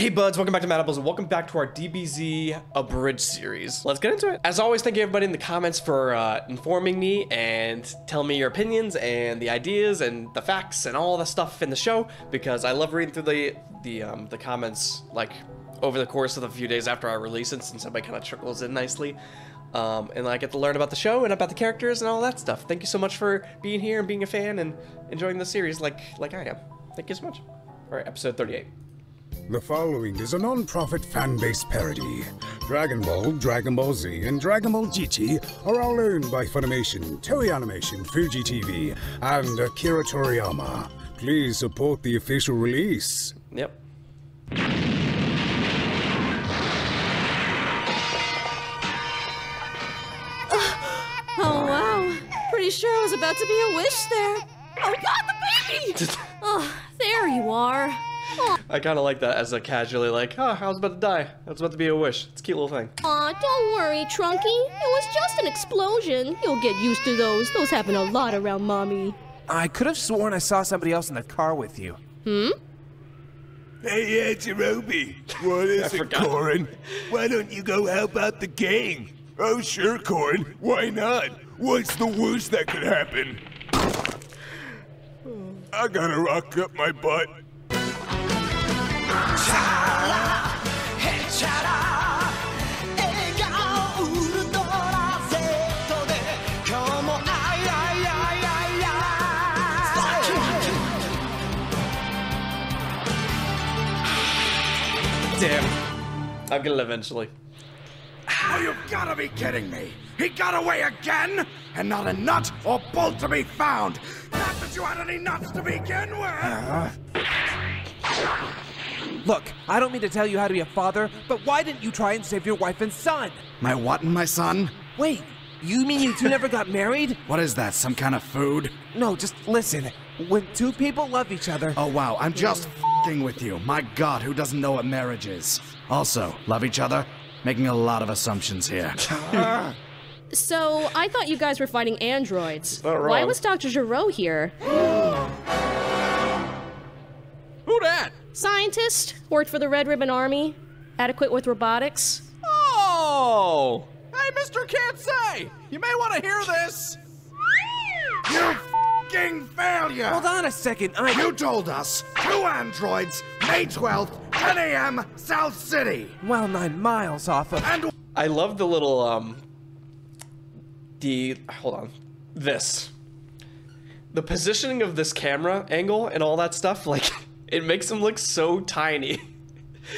Hey buds, welcome back to Mad Apples and welcome back to our DBZ Abridged series. Let's get into it. As always, thank you everybody in the comments for informing me and telling me your opinions and the ideas and the facts and all the stuff in the show, because I love reading through the comments like over the course of the few days after I release it, since everybody kind of trickles in nicely. And I get to learn about the show and about the characters and all that stuff. Thank you so much for being here and being a fan and enjoying the series like I am. Thank you so much. All right, episode 38. The following is a non-profit fan-based parody. Dragon Ball, Dragon Ball Z, and Dragon Ball GT are all owned by Funimation, Toei Animation, Fuji TV, and Akira Toriyama. Please support the official release. Yep. Oh, wow. Pretty sure I was about to be a wish there. Oh, God, the baby! Oh, there you are. Oh. I kind of like that as a casually like, oh, I was about to die. I was about to be a wish. It's a cute little thing. Aw, don't worry, Trunky. It was just an explosion. You'll get used to those. Those happen a lot around Mommy. I could have sworn I saw somebody else in the car with you. Hmm? Hey, Jirobi. What is it, Corin? Why don't you go help out the gang? Oh, sure, Corin. Why not? What's the worst that could happen? I gotta rock up my butt. Damn. I'll get it eventually. Oh, you've gotta be kidding me! He got away again? And not a nut or bolt to be found! Not that you had any nuts to begin with! Look, I don't mean to tell you how to be a father, but why didn't you try and save your wife and son? My what and my son? Wait, you mean you two never got married? What is that, some kind of food? No, just listen. When two people love each other... Oh wow, I'm just f***ing with you. My god, who doesn't know what marriage is? Also, love each other? Making a lot of assumptions here. So, I thought you guys were fighting androids. Not wrong. Why was Dr. Gero here? Who dat? Scientist, worked for the Red Ribbon Army, adequate with robotics. Oh! Hey, Mr. Can't Say! You may want to hear this! You f***ing failure! Hold on a second, You told us 2 androids, May 12th, 10 a.m., South City! Well, 9 miles off of... And I love the little, hold on. This. The positioning of this camera angle and all that stuff, like, it makes him look so tiny.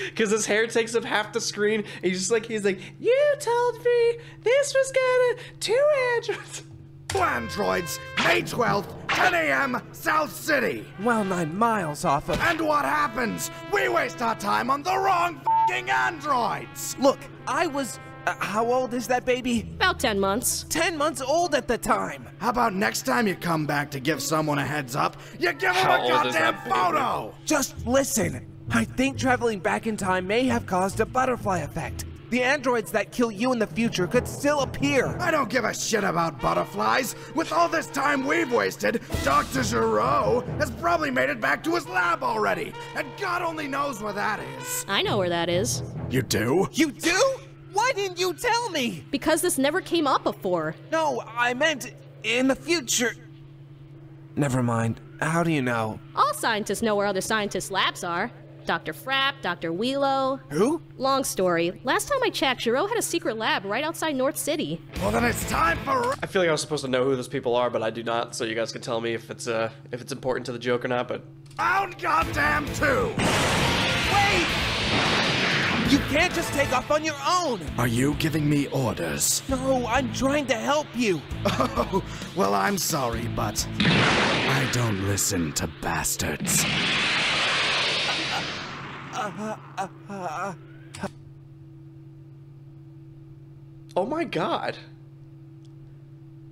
Because his hair takes up half the screen, and he's like, you told me this was gonna 2 androids. 2 androids, May 12th, 10 a.m., South City! Well, 9 miles off of... And what happens? We waste our time on the wrong f***ing androids! Look, I was... how old is that baby? About 10 months. 10 months old at the time. How about next time you come back to give someone a heads up, you give them How a old is goddamn that baby? photo! Just listen. I think traveling back in time may have caused a butterfly effect. The androids that kill you in the future could still appear. I don't give a shit about butterflies. With all this time we've wasted, Dr. Gero has probably made it back to his lab already. And God only knows where that is. I know where that is. You do? You do? Why didn't you tell me? Because this never came up before. No, I meant in the future. Never mind. How do you know? All scientists know where other scientists' labs are. Dr. Frapp, Dr. Wheelo. Who? Long story. Last time I checked, Gero had a secret lab right outside North City. Well, then it's time for... I feel like I was supposed to know who those people are, but I do not, so you guys can tell me if it's important to the joke or not, but... Round goddamn 2! Wait! You can't just take off on your own! Are you giving me orders? No, I'm trying to help you. Oh, well, I'm sorry, but I don't listen to bastards. Oh my god.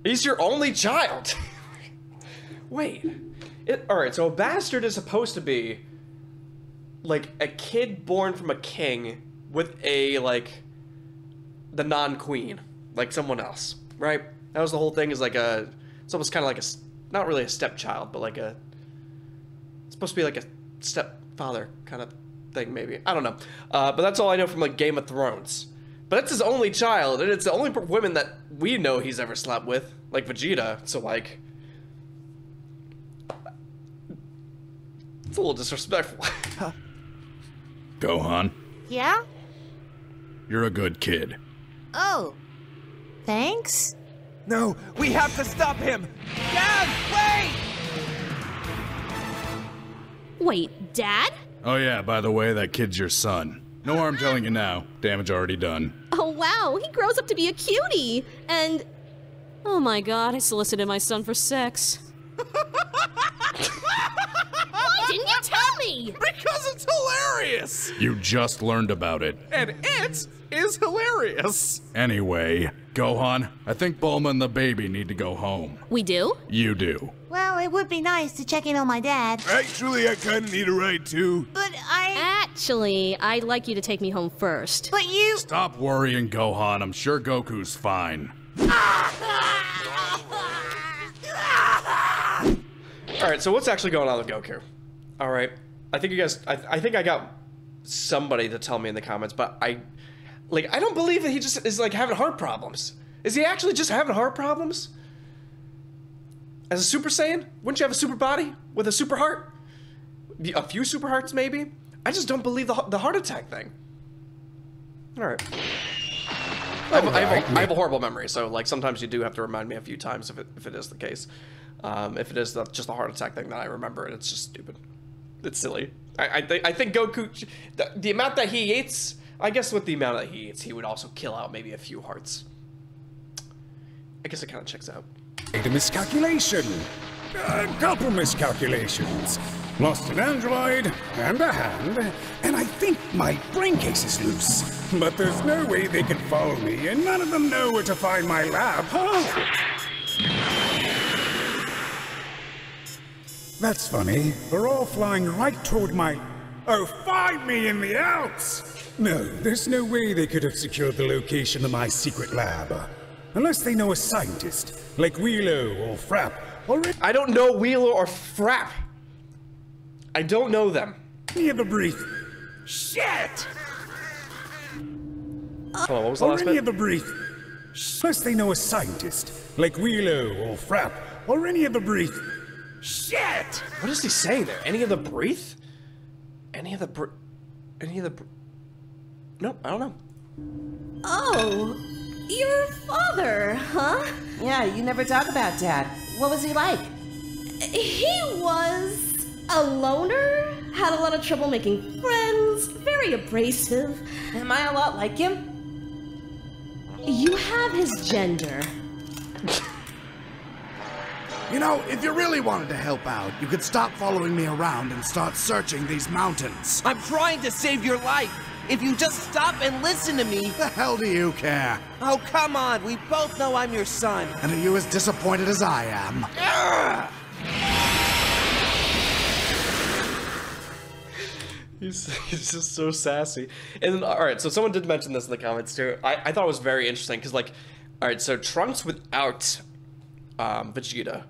He's your only child. Wait. Alright, so a bastard is supposed to be like a kid born from a king with a the non-queen, like someone else, right? That was the whole thing, is like it's almost kind of like not really a stepchild, but like it's supposed to be like a stepfather kind of thing, maybe. I don't know. But that's all I know from, like, Game of Thrones. But it's his only child, and it's the only women that we know he's ever slept with, like Vegeta. So, like, it's a little disrespectful. Gohan, Yeah? you're a good kid. Oh. Thanks? No, we have to stop him! Dad, wait! Wait, Dad? Oh yeah, by the way, that kid's your son. No harm telling you now. Damage already done. Oh wow, he grows up to be a cutie! And... oh my god, I solicited my son for sex. Why didn't you tell me? Because it's hilarious! You just learned about it. And it is hilarious! Anyway, Gohan, I think Bulma and the baby need to go home. We do? You do. Well, it would be nice to check in on my dad. Actually, I kinda need a ride too. But I... Actually, I'd like you to take me home first. But you... Stop worrying, Gohan. I'm sure Goku's fine. Alright, so what's actually going on with Goku? Alright, I think you guys, I think I got somebody to tell me in the comments, but I don't believe that he just is, like, having heart problems. Is he actually just having heart problems? As a Super Saiyan? Wouldn't you have a super body with a super heart? A few super hearts, maybe? I just don't believe the heart attack thing. Alright. I have a horrible memory, so, like, sometimes you do have to remind me a few times if it is the case. If it is just the heart attack thing that I remember, it's just stupid. It's silly. I think Goku, the amount that he eats, I guess with the amount that he eats, he would also kill out maybe a few hearts. I guess it kind of checks out. A miscalculation. A couple miscalculations. Lost an android and a hand, and I think my brain case is loose. But there's no way they can follow me, and none of them know where to find my lab, That's funny. They're all flying right toward my... Oh, find me in the Alps! No, there's no way they could have secured the location of my secret lab. Unless they know a scientist, like Wheelo or Frapp, or I don't know Wheelo or Frapp. I don't know them. any of the brief... Shit! Hold on, what was the Or last any bit? of the brief... Unless they know a scientist, like Wheelo or Frapp, or any of the brief... Shit! What is he saying there? Any of the breathe? Nope, I don't know. Oh, your father, huh? Yeah, you never talk about Dad. What was he like? He was a loner, had a lot of trouble making friends, very abrasive. Am I a lot like him? You have his gender. You know, if you really wanted to help out, you could stop following me around and start searching these mountains. I'm trying to save your life. If you just stop and listen to me. The hell do you care? Oh, come on. We both know I'm your son. And are you as disappointed as I am? He's just so sassy. And then, all right, so someone did mention this in the comments too. I thought it was very interesting because, like, all right, so Trunks without Vegeta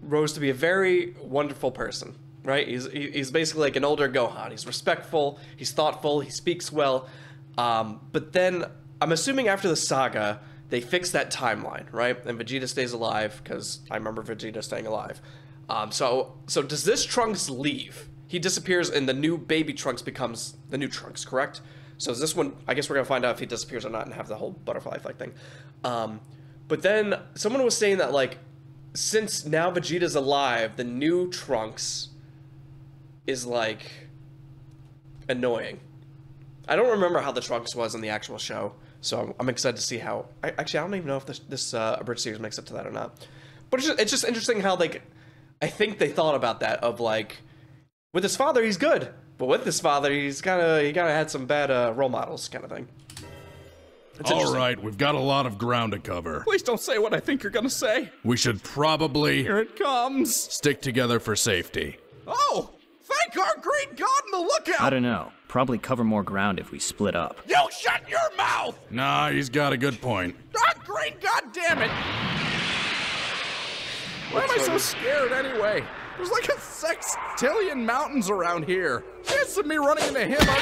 rose to be a very wonderful person, right? He's basically like an older Gohan. He's respectful, he's thoughtful, he speaks well. But then I'm assuming after the saga, they fix that timeline, right? And Vegeta stays alive because I remember Vegeta staying alive. So does this Trunks leave? He disappears and the new baby Trunks becomes the new Trunks, correct? So is this one, I guess we're gonna find out if he disappears or not and have the whole butterfly effect thing. But then someone was saying that, like, since now Vegeta's alive, the new Trunks is, like, annoying. I don't remember how the Trunks was in the actual show, so I'm excited to see how... Actually, I don't even know if this Abridged series makes up to that or not. But it's just interesting how, like, I think they thought about that, of, like, with his father, he's good. But with his father, he kind of had some bad role models kind of thing. All right, we've got a lot of ground to cover. Please don't say what I think you're gonna say. We should probably Here it comes. stick together for safety. Oh, thank our great God in the lookout! I don't know. Probably cover more ground if we split up. You shut your mouth! Nah, he's got a good point. Ah, great God damn it! Why am I so scared anyway? There's like a sextillion mountains around here. Chances of me running into him are...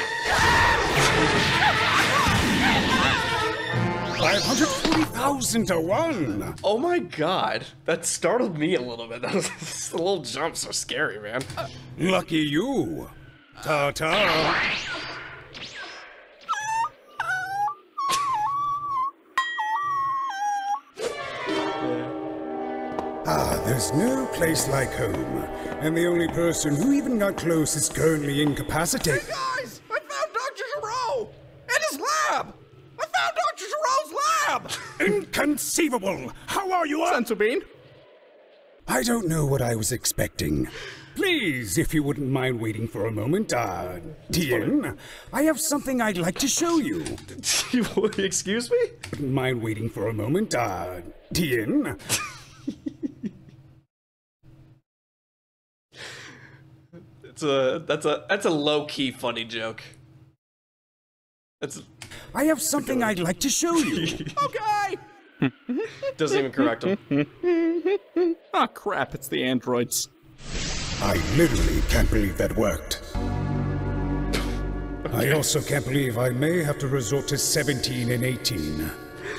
540,000 to 1! Oh my god, that startled me a little bit. The little jumps are scary, man. Lucky you. Ta-ta. There's no place like home, and the only person who even got close is currently incapacitated. Hey guys! I found Dr. Gero! In his lab! I found Dr. Gero's lab! Inconceivable! How are you? Senzu Bean? I don't know what I was expecting. Please, if you wouldn't mind waiting for a moment, Tien, I have something I'd like to show you. Excuse me? Wouldn't mind waiting for a moment, Tien. That's a low-key funny joke. I have something I'd like to show you. Okay! Doesn't even correct him. Oh crap, it's the androids. I literally can't believe that worked. I also can't believe I may have to resort to 17 and 18.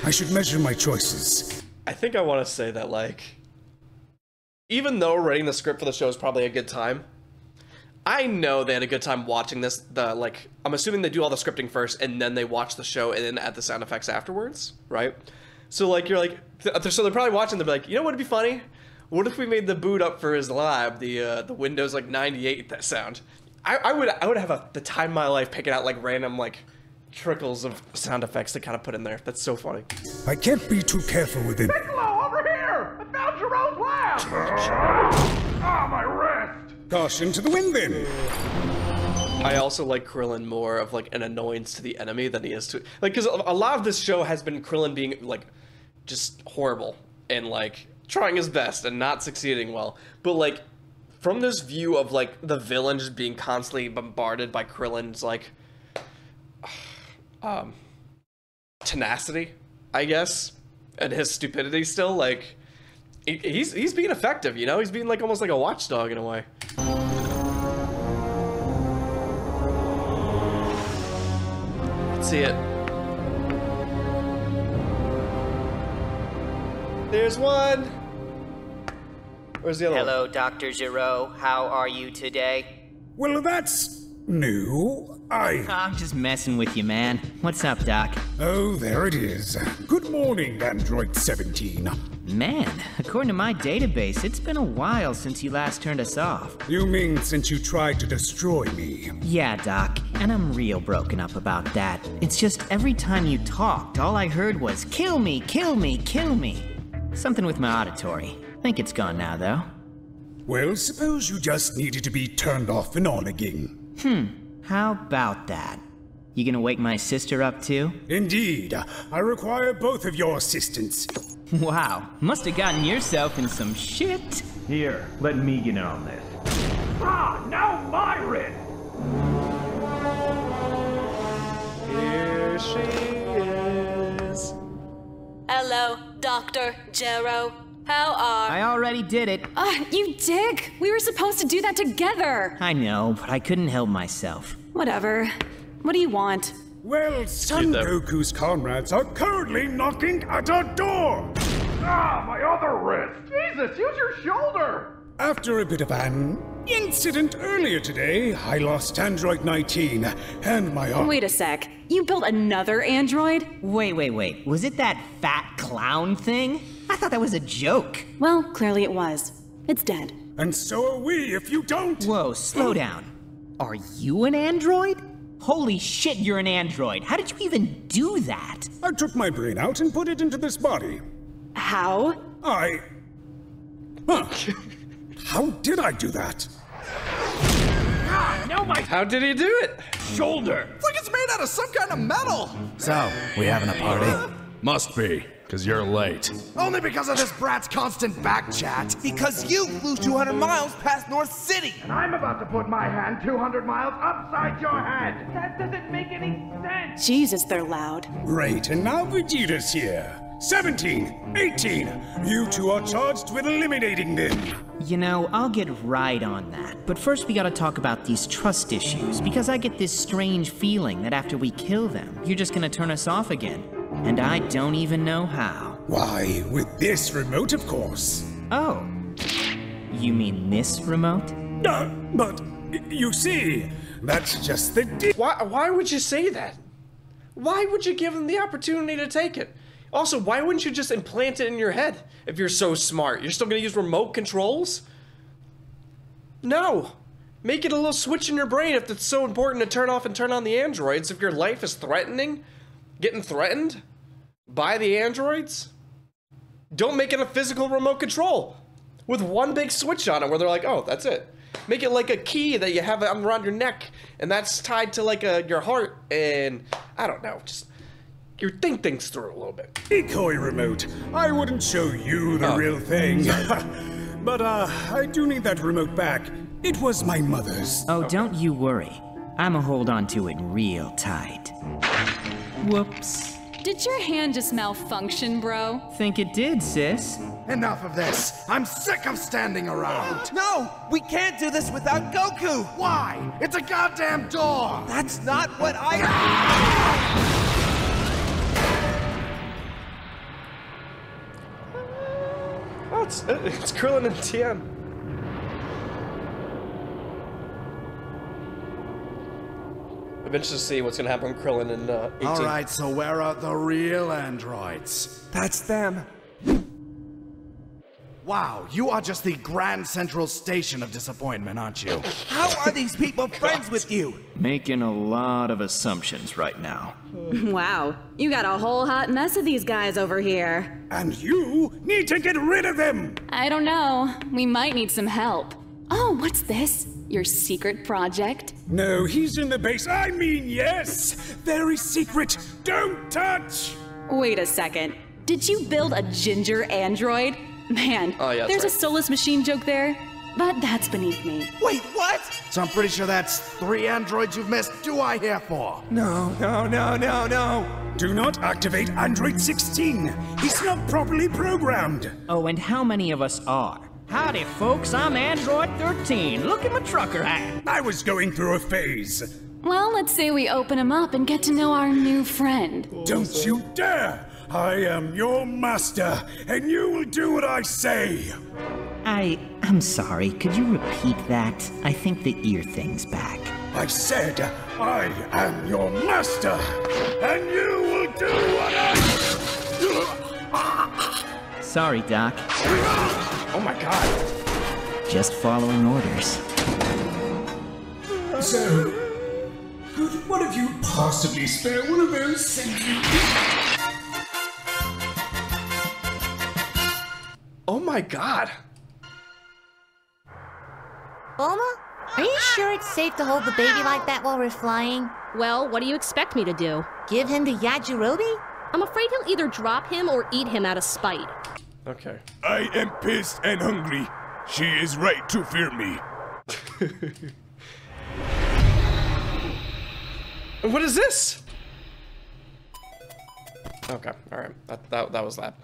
I should measure my choices. I think I want to say that, like, even though writing the script for the show is probably a good time, I know they had a good time watching this. I'm assuming they do all the scripting first and then they watch the show and then add the sound effects afterwards, right? So like you're like, so they're probably watching. They'll be like, you know what would be funny? What if we made the boot up for his lab the Windows like 98 that sound? I would have the time of my life picking out like random like trickles of sound effects to kind of put in there. That's so funny. I can't be too careful with it. Piccolo, over here! I found Gero's lab! Ah, my wrist! Caution to the wind, then. I also like Krillin more of like an annoyance to the enemy than he is to like, because a lot of this show has been Krillin being like just horrible and like trying his best and not succeeding well. But like from this view of like the villain just being constantly bombarded by Krillin's like tenacity, I guess, and his stupidity still, like he's being effective, you know? He's being like almost like a watchdog in a way. Let's see it. There's one. Where's the other one? Hello, Dr. Gero. How are you today? Well, that's new. I'm just messing with you, man. What's up, Doc? Oh, there it is. Good morning, Android 17. Man, according to my database, it's been a while since you last turned us off. You mean since you tried to destroy me? Yeah, Doc, and I'm real broken up about that. It's just every time you talked, all I heard was, kill me, kill me, kill me. Something with my auditory. Think it's gone now, though. Well, suppose you just needed to be turned off and on again. How about that? You gonna wake my sister up too? Indeed. I require both of your assistance. Wow, must have gotten yourself in some shit. Here, let me get in on this. Ah, now my wrist! Here she is. Hello, Dr. Gero. How are... I already did it. You dick! We were supposed to do that together! I know, but I couldn't help myself. Whatever. What do you want? Well, Son Goku's comrades are currently knocking at our door! Ah, my other wrist! Jesus, use your shoulder! After a bit of an incident earlier today, I lost Android 19 and my arm. Wait a sec. You built another android? Wait. Was it that fat clown thing? I thought that was a joke. Well, clearly it was. It's dead. And so are we if you don't. Whoa, slow down. Are you an android? Holy shit, you're an android. How did you even do that? I took my brain out and put it into this body. How? How did I do that? No, my... How did he do it? Shoulder! It's like it's made out of some kind of metal! So, we having a party? Must be, because you're late. Only because of this brat's constant back chat. Because you flew 200 miles past North City. And I'm about to put my hand 200 miles upside your head. That doesn't make any sense. Jesus, they're loud. Great, and now Vegeta's here. 17, 18. You two are charged with eliminating them. You know, I'll get right on that. But first we gotta talk about these trust issues, because I get this strange feeling that after we kill them, you're just gonna turn us off again. And I don't even know how. Why, with this remote, of course. Oh. You mean this remote? But you see, that's just the Why would you say that? Why would you give them the opportunity to take it? Also, why wouldn't you just implant it in your head if you're so smart? You're still gonna use remote controls? No. Make it a little switch in your brain if it's so important to turn off and turn on the androids if your life is getting threatened by the androids. Don't make it a physical remote control with one big switch on it where they're like, oh, that's it. Make it like a key that you have around your neck and that's tied to like your heart and I don't know, just you think things through a little bit. Decoy remote. I wouldn't show you the real thing. But I do need that remote back. It was my mother's. Oh, don't you worry. I'ma hold on to it real tight. Whoops. Did your hand just malfunction, bro? Think it did, sis. Enough of this. I'm sick of standing around. No, we can't do this without Goku. Why? It's a goddamn door. That's not what I... Oh, it's Krillin and Tien. Eventually see what's gonna happen with Krillin in 18. Alright, so where are the real androids? That's them. Wow, you are just the Grand Central Station of disappointment, aren't you? How are these people friends with you? Making a lot of assumptions right now. Wow, you got a whole hot mess of these guys over here. And you need to get rid of them! I don't know. We might need some help. Oh, what's this? Your secret project? No, he's in the base. I mean, yes! Very secret. Don't touch! Wait a second. Did you build a ginger android? Man, oh, yeah, there's right. a soulless machine joke there, but that's beneath me. Wait, what? So I'm pretty sure that's 3 androids you've missed. Do I hear 4? No. Do not activate Android 16. He's not properly programmed. Oh, and how many of us are? Howdy, folks, I'm Android 13. Look at my trucker hat. I was going through a phase. Well, let's say we open him up and get to know our new friend. Don't you dare! I am your master, and you will do what I say! I'm sorry, could you repeat that? I think the ear thing's back. I said, I am your master, and you will do what I... Sorry, Doc. Oh my god. Just following orders. So, could one of you possibly spare one of those sentient... Oh my god. Bulma, are you sure it's safe to hold the baby like that while we're flying? Well, what do you expect me to do? Give him to Yajirobe? I'm afraid he'll either drop him or eat him out of spite. Okay. I am pissed and hungry. She is right to fear me. What is this? Okay, alright. That was that.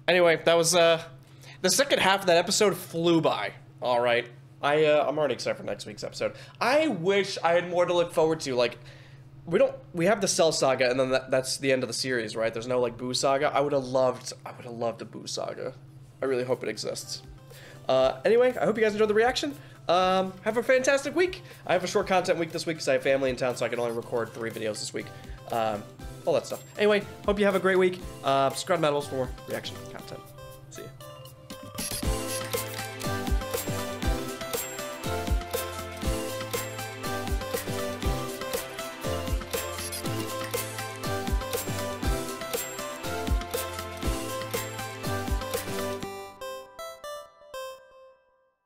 Anyway, that was the second half of that episode flew by. Alright. I'm already excited for next week's episode. I wish I had more to look forward to. Like, we have the Cell Saga, and then that's the end of the series, right? There's no like Boo Saga. I would have loved a Boo Saga. I really hope it exists. Anyway, I hope you guys enjoyed the reaction. Have a fantastic week. I have a short content week this week because I have family in town, so I can only record 3 videos this week. All that stuff. Anyway, hope you have a great week. Subscribe to Metals for more reaction content.